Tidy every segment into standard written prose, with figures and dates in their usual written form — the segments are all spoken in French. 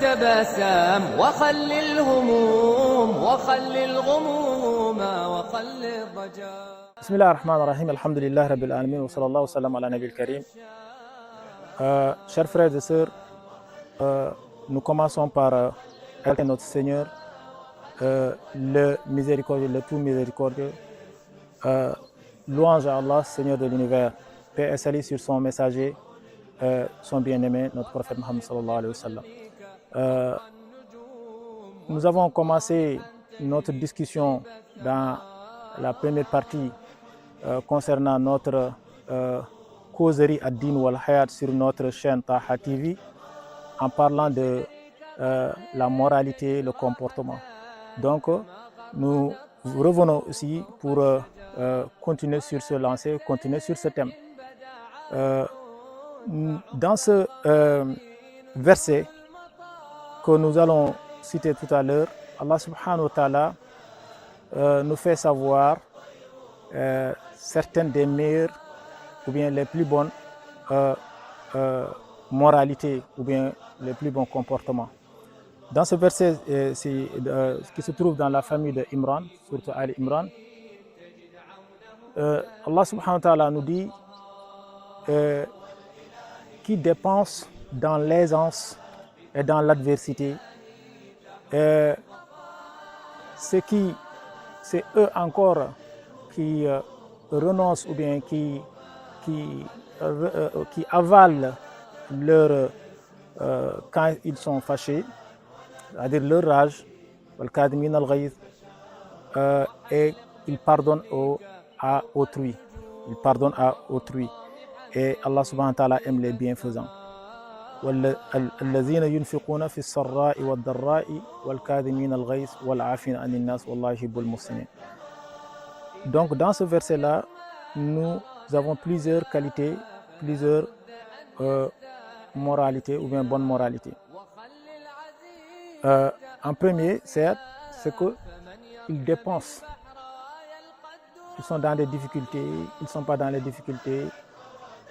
تبسم وخل الهموم وخل الغموم وخل الضجر. بسم الله الرحمن الرحيم. الحمد لله رب العالمين وصلى الله وسلم على نبي الكريم. Chers frères et sœurs, nous commençons par avec notre Seigneur, le miséricordieux, le tout miséricordieux. Louange à Allah, Seigneur de l'univers. Paix et salut sur son messager, son bien-aimé, notre prophète Mohammed sallallahu alayhi wa sallam. Nous avons commencé notre discussion dans la première partie concernant notre causerie ad-din wal hayat sur notre chaîne Taha TV en parlant de la moralité, le comportement. Donc nous revenons aussi pour continuer sur ce lancer, continuer sur ce thème. Dans ce verset que nous allons citer tout à l'heure, Allah subhanahu wa ta'ala nous fait savoir certaines des meilleures ou bien les plus bonnes moralités ou bien les plus bons comportements. Dans ce verset qui se trouve dans la famille de Imran, surtout Ali Imran, Allah subhanahu wa ta'ala nous dit qui dépense dans l'aisance et dans l'adversité, c'est eux encore qui renoncent ou bien qui avalent leur quand ils sont fâchés, c'est-à-dire leur rage, et ils pardonnent à autrui. Ils pardonnent à autrui. Et Allah subhanahu wa ta'ala aime les bienfaisants. الذين ينفقون في السراء والضراء والكاظمين الغيظ والعافين عن الناس والله يحب المحسنين. Donc dans ce verset-là, nous avons plusieurs qualités, plusieurs moralités ou bien bonnes moralités. En premier, c'est qu'ils dépensent. Ils sont dans des difficultés, ils ne sont pas dans les difficultés.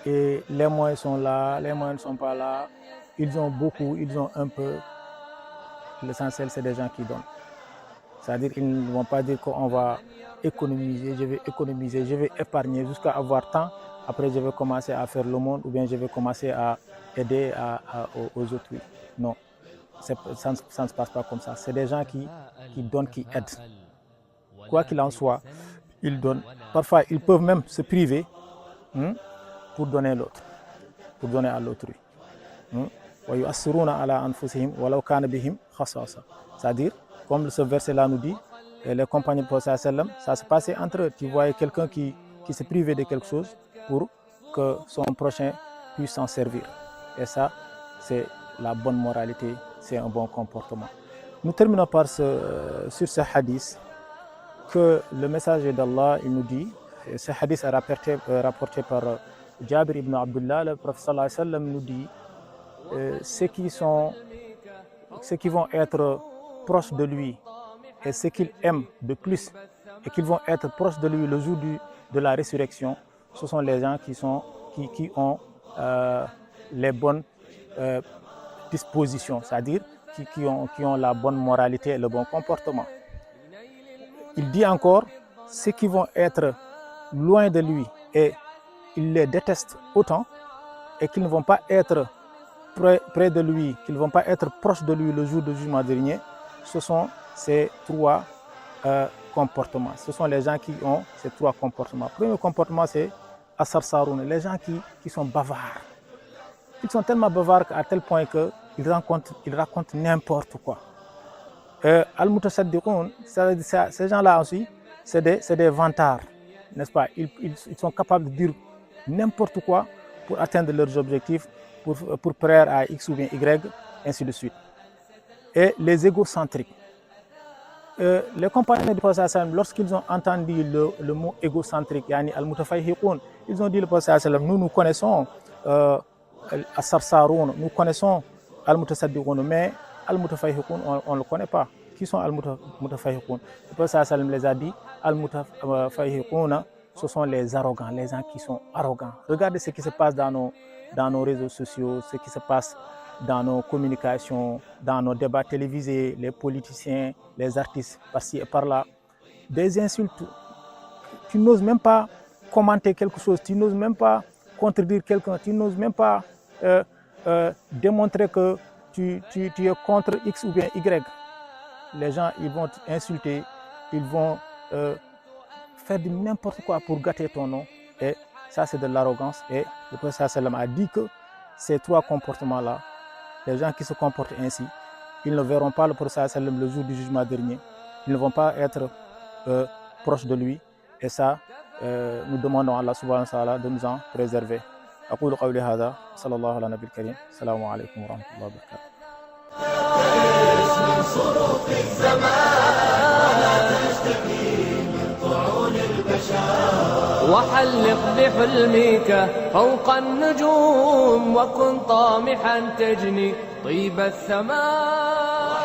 Et les moyens sont là, les moyens ne sont pas là. Ils ont beaucoup, ils ont un peu. L'essentiel, c'est des gens qui donnent. C'est-à-dire qu'ils ne vont pas dire qu'on va économiser, je vais épargner jusqu'à avoir tant. Après, je vais commencer à faire le monde ou bien je vais commencer à aider aux autres. Non, ça ne se passe pas comme ça. C'est des gens qui donnent, qui aident. Quoi qu'il en soit, ils donnent. Parfois, ils peuvent même se priver pour donner l'autre, pour donner à l'autrui. C'est-à-dire, comme ce verset-là nous dit, les compagnons du prophète sallam, ça se passait entre eux. Tu voyais quelqu'un qui se privait de quelque chose pour que son prochain puisse s'en servir. Et ça, c'est la bonne moralité, c'est un bon comportement. Nous terminons sur ce hadith que le messager d'Allah, il nous dit, et ce hadith est rapporté par Jabir ibn Abdullah, le prophète sallallahu alayhi wa sallam nous dit ceux qui vont être proches de lui et ceux qu'il aime de plus et qu'ils vont être proches de lui le jour de la résurrection, ce sont les gens qui ont les bonnes dispositions, c'est-à-dire qui ont la bonne moralité et le bon comportement. Il dit encore ceux qui vont être loin de lui et ils les détestent autant et qu'ils ne vont pas être près de lui, qu'ils ne vont pas être proches de lui le jour du jugement dernier, ce sont ces trois comportements. Ce sont les gens qui ont ces trois comportements. Le premier comportement, c'est Asar-Saroun, les gens qui sont bavards. Ils sont tellement bavards à tel point qu'ils racontent n'importe quoi. Al-Mutasaddiqoun, ces gens-là aussi, c'est des vantards, n'est-ce pas? Ils sont capables de dire n'importe quoi pour atteindre leurs objectifs, pour plaire à X ou bien Y, ainsi de suite. Et les égocentriques. Les compagnons du prophète sallam, lorsqu'ils ont entendu le mot égocentrique, yani al-mutafayhiqoun, ils ont dit le prophète sallam, nous connaissons as-sarsaroun, nous connaissons al-mutasaddiqoun, mais al-mutafayhiqoun, on ne le connaît pas. Qui sont al-mutafahiqoun? Le prophète sallam les a dit, al-mutafahiqoun, ce sont les arrogants, les gens qui sont arrogants. Regardez ce qui se passe dans nos réseaux sociaux, ce qui se passe dans nos communications, dans nos débats télévisés, les politiciens, les artistes, par-ci et par-là. Des insultes. Tu n'oses même pas commenter quelque chose, tu n'oses même pas contredire quelqu'un, tu n'oses même pas démontrer que tu es contre X ou bien Y. Les gens, ils vont t'insulter, ils vont faire de n'importe quoi pour gâter ton nom. Et ça, c'est de l'arrogance. Et le prophète sallam a dit que ces trois comportements-là, les gens qui se comportent ainsi, ils ne verront pas le prophète sallam le jour du jugement dernier. Ils ne vont pas être proches de lui. Et ça, nous demandons à Allah subhanahu wa ta'ala de nous en préserver. أقول قولي هذا صلى الله على نبي الكريم السلام عليكم ورحمة الله وبركاته. من صروف الزمان ولا تشتكي من طعون البشر وحلق بحلمك فوق النجوم وكن طامحا تجني طيب الثمار.